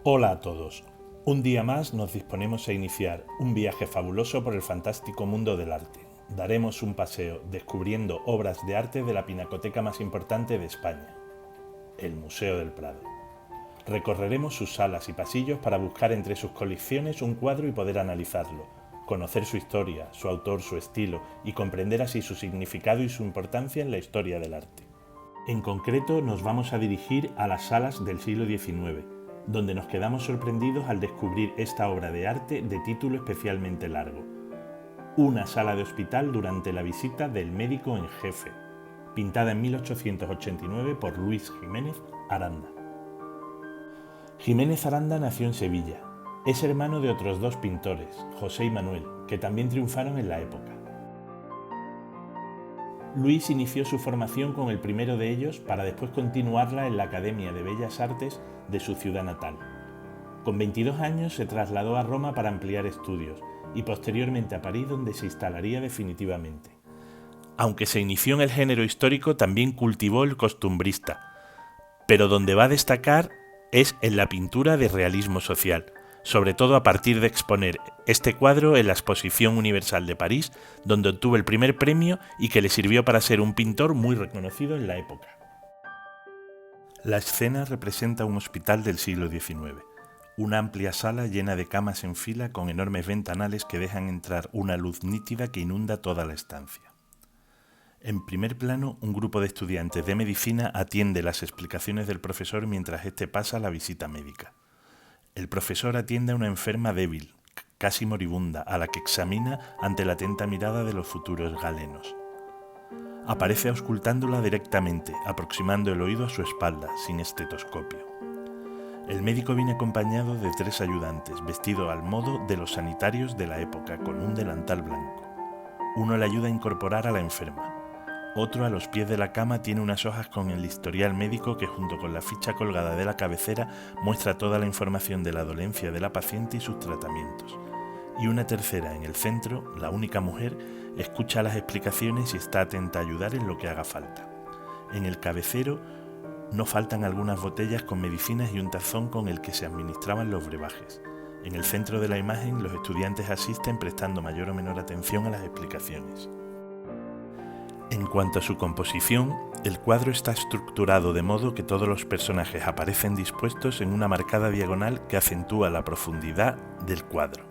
Hola a todos. Un día más nos disponemos a iniciar un viaje fabuloso por el fantástico mundo del arte. Daremos un paseo descubriendo obras de arte de la pinacoteca más importante de España, el Museo del Prado. Recorreremos sus salas y pasillos para buscar entre sus colecciones un cuadro y poder analizarlo, conocer su historia, su autor, su estilo y comprender así su significado y su importancia en la historia del arte. En concreto, nos vamos a dirigir a las salas del siglo XIX, donde nos quedamos sorprendidos al descubrir esta obra de arte de título especialmente largo. Una sala de hospital durante la visita del médico en jefe, pintada en 1889 por Luis Jiménez Aranda. Jiménez Aranda nació en Sevilla. Es hermano de otros dos pintores, José y Manuel, que también triunfaron en la época. Luis inició su formación con el primero de ellos para después continuarla en la Academia de Bellas Artes de su ciudad natal. Con 22 años se trasladó a Roma para ampliar estudios y posteriormente a París, donde se instalaría definitivamente. Aunque se inició en el género histórico, también cultivó el costumbrista, pero donde va a destacar es en la pintura de realismo social, sobre todo a partir de exponer este cuadro en la Exposición Universal de París, donde obtuvo el primer premio y que le sirvió para ser un pintor muy reconocido en la época. La escena representa un hospital del siglo XIX, una amplia sala llena de camas en fila con enormes ventanales que dejan entrar una luz nítida que inunda toda la estancia. En primer plano, un grupo de estudiantes de medicina atiende las explicaciones del profesor mientras éste pasa la visita médica. El profesor atiende a una enferma débil, casi moribunda, a la que examina ante la atenta mirada de los futuros galenos. Aparece auscultándola directamente, aproximando el oído a su espalda, sin estetoscopio. El médico viene acompañado de 3 ayudantes, vestido al modo de los sanitarios de la época, con un delantal blanco. Uno le ayuda a incorporar a la enferma. Otro, a los pies de la cama, tiene unas hojas con el historial médico que, junto con la ficha colgada de la cabecera, muestra toda la información de la dolencia de la paciente y sus tratamientos. Y una tercera, en el centro, la única mujer, escucha las explicaciones y está atenta a ayudar en lo que haga falta. En el cabecero no faltan algunas botellas con medicinas y un tazón con el que se administraban los brebajes. En el centro de la imagen, los estudiantes asisten prestando mayor o menor atención a las explicaciones. En cuanto a su composición, el cuadro está estructurado de modo que todos los personajes aparecen dispuestos en una marcada diagonal que acentúa la profundidad del cuadro.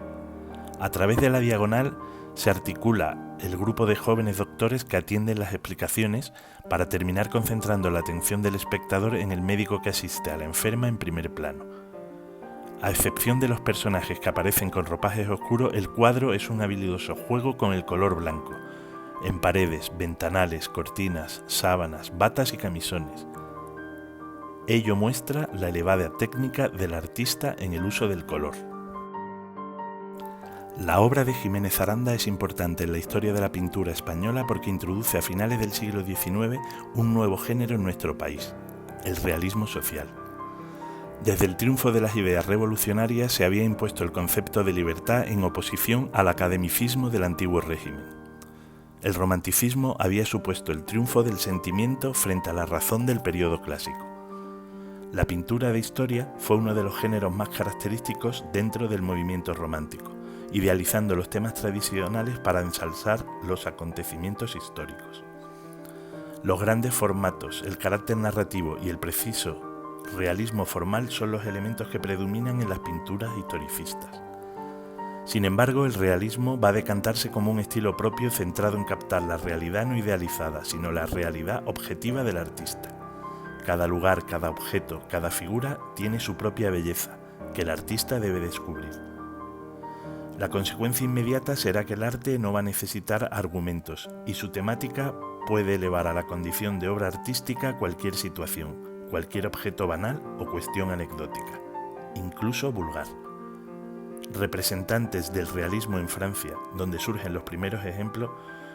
A través de la diagonal se articula el grupo de jóvenes doctores que atienden las explicaciones para terminar concentrando la atención del espectador en el médico que asiste a la enferma en primer plano. A excepción de los personajes que aparecen con ropajes oscuros, el cuadro es un habilidoso juego con el color blanco, en paredes, ventanales, cortinas, sábanas, batas y camisones. Ello muestra la elevada técnica del artista en el uso del color. La obra de Jiménez Aranda es importante en la historia de la pintura española porque introduce a finales del siglo XIX un nuevo género en nuestro país, el realismo social. Desde el triunfo de las ideas revolucionarias se había impuesto el concepto de libertad en oposición al academicismo del antiguo régimen. El romanticismo había supuesto el triunfo del sentimiento frente a la razón del periodo clásico. La pintura de historia fue uno de los géneros más característicos dentro del movimiento romántico, idealizando los temas tradicionales para ensalzar los acontecimientos históricos. Los grandes formatos, el carácter narrativo y el preciso realismo formal son los elementos que predominan en las pinturas historicistas. Sin embargo, el realismo va a decantarse como un estilo propio centrado en captar la realidad no idealizada, sino la realidad objetiva del artista. Cada lugar, cada objeto, cada figura tiene su propia belleza, que el artista debe descubrir. La consecuencia inmediata será que el arte no va a necesitar argumentos, y su temática puede elevar a la condición de obra artística cualquier situación, cualquier objeto banal o cuestión anecdótica, incluso vulgar. Representantes del realismo en Francia, donde surgen los primeros ejemplos,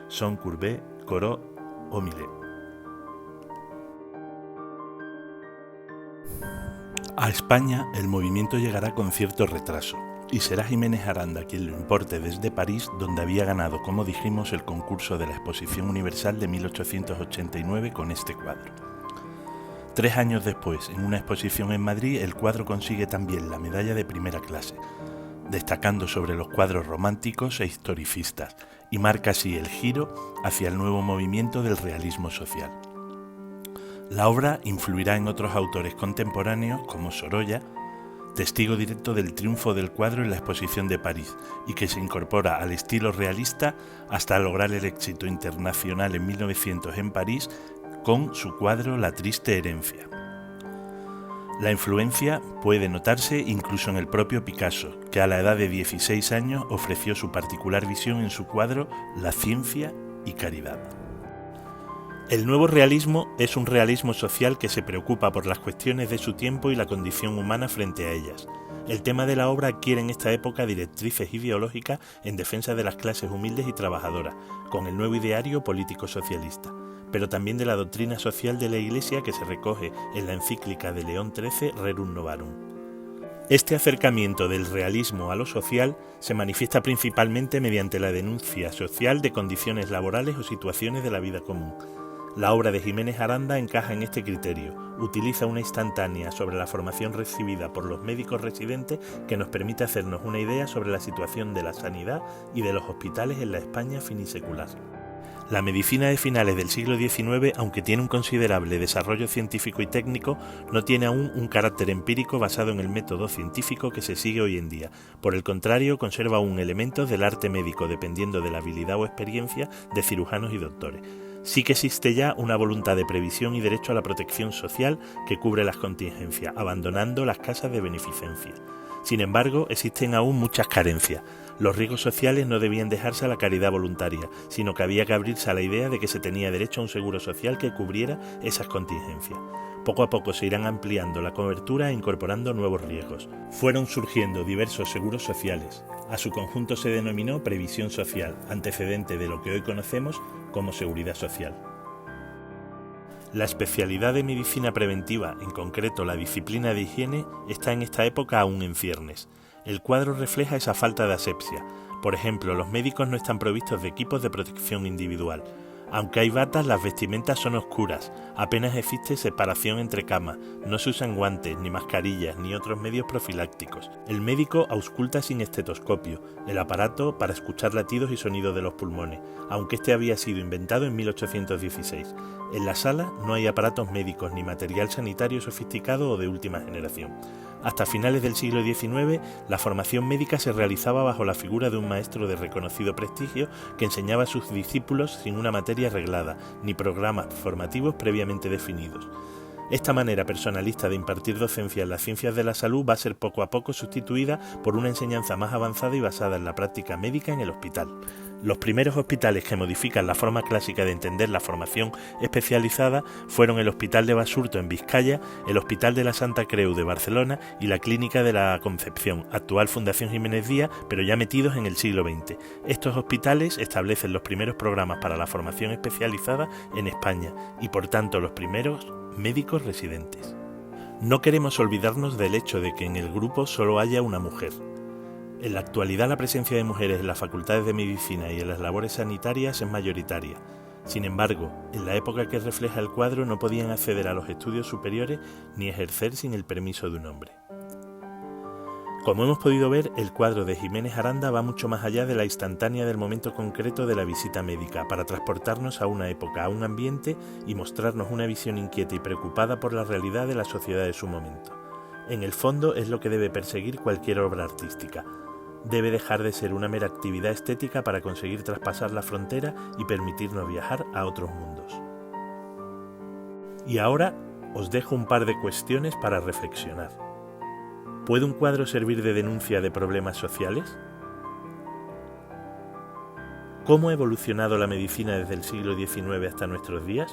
son Courbet, Corot o Millet. A España el movimiento llegará con cierto retraso, y será Jiménez Aranda quien lo importe desde París, donde había ganado, como dijimos, el concurso de la Exposición Universal de 1889 con este cuadro. 3 años después, en una exposición en Madrid, el cuadro consigue también la medalla de primera clase, destacando sobre los cuadros románticos e historicistas, y marca así el giro hacia el nuevo movimiento del realismo social. La obra influirá en otros autores contemporáneos como Sorolla, testigo directo del triunfo del cuadro en la exposición de París y que se incorpora al estilo realista hasta lograr el éxito internacional en 1900 en París con su cuadro La triste herencia. La influencia puede notarse incluso en el propio Picasso, que a la edad de 16 años ofreció su particular visión en su cuadro La ciencia y caridad. El nuevo realismo es un realismo social que se preocupa por las cuestiones de su tiempo y la condición humana frente a ellas. El tema de la obra adquiere en esta época directrices ideológicas en defensa de las clases humildes y trabajadoras, con el nuevo ideario político socialista, pero también de la doctrina social de la Iglesia que se recoge en la encíclica de León XIII Rerum Novarum. Este acercamiento del realismo a lo social se manifiesta principalmente mediante la denuncia social de condiciones laborales o situaciones de la vida común. La obra de Jiménez Aranda encaja en este criterio, utiliza una instantánea sobre la formación recibida por los médicos residentes que nos permite hacernos una idea sobre la situación de la sanidad y de los hospitales en la España finisecular. La medicina de finales del siglo XIX, aunque tiene un considerable desarrollo científico y técnico, no tiene aún un carácter empírico basado en el método científico que se sigue hoy en día. Por el contrario, conserva aún elementos del arte médico dependiendo de la habilidad o experiencia de cirujanos y doctores. Sí que existe ya una voluntad de previsión y derecho a la protección social que cubre las contingencias, abandonando las casas de beneficencia. Sin embargo, existen aún muchas carencias. Los riesgos sociales no debían dejarse a la caridad voluntaria, sino que había que abrirse a la idea de que se tenía derecho a un seguro social que cubriera esas contingencias. Poco a poco se irán ampliando la cobertura e incorporando nuevos riesgos. Fueron surgiendo diversos seguros sociales. A su conjunto se denominó previsión social, antecedente de lo que hoy conocemos como seguridad social. La especialidad de medicina preventiva, en concreto la disciplina de higiene, está en esta época aún en ciernes. El cuadro refleja esa falta de asepsia. Por ejemplo, los médicos no están provistos de equipos de protección individual. Aunque hay batas, las vestimentas son oscuras, apenas existe separación entre camas, no se usan guantes, ni mascarillas, ni otros medios profilácticos. El médico ausculta sin estetoscopio, el aparato para escuchar latidos y sonidos de los pulmones, aunque este había sido inventado en 1816. En la sala no hay aparatos médicos ni material sanitario sofisticado o de última generación. Hasta finales del siglo XIX, la formación médica se realizaba bajo la figura de un maestro de reconocido prestigio que enseñaba a sus discípulos sin una materia reglada, ni programas formativos previamente definidos. Esta manera personalista de impartir docencia en las ciencias de la salud va a ser poco a poco sustituida por una enseñanza más avanzada y basada en la práctica médica en el hospital. Los primeros hospitales que modifican la forma clásica de entender la formación especializada fueron el Hospital de Basurto en Vizcaya, el Hospital de la Santa Creu de Barcelona y la Clínica de la Concepción, actual Fundación Jiménez Díaz, pero ya metidos en el siglo XX. Estos hospitales establecen los primeros programas para la formación especializada en España y por tanto los primeros médicos residentes. No queremos olvidarnos del hecho de que en el grupo solo haya una mujer. En la actualidad la presencia de mujeres en las facultades de medicina y en las labores sanitarias es mayoritaria. Sin embargo, en la época que refleja el cuadro no podían acceder a los estudios superiores ni ejercer sin el permiso de un hombre. Como hemos podido ver, el cuadro de Jiménez Aranda va mucho más allá de la instantánea del momento concreto de la visita médica, para transportarnos a una época, a un ambiente y mostrarnos una visión inquieta y preocupada por la realidad de la sociedad de su momento. En el fondo es lo que debe perseguir cualquier obra artística. Debe dejar de ser una mera actividad estética para conseguir traspasar la frontera y permitirnos viajar a otros mundos. Y ahora os dejo un par de cuestiones para reflexionar. ¿Puede un cuadro servir de denuncia de problemas sociales? ¿Cómo ha evolucionado la medicina desde el siglo XIX hasta nuestros días?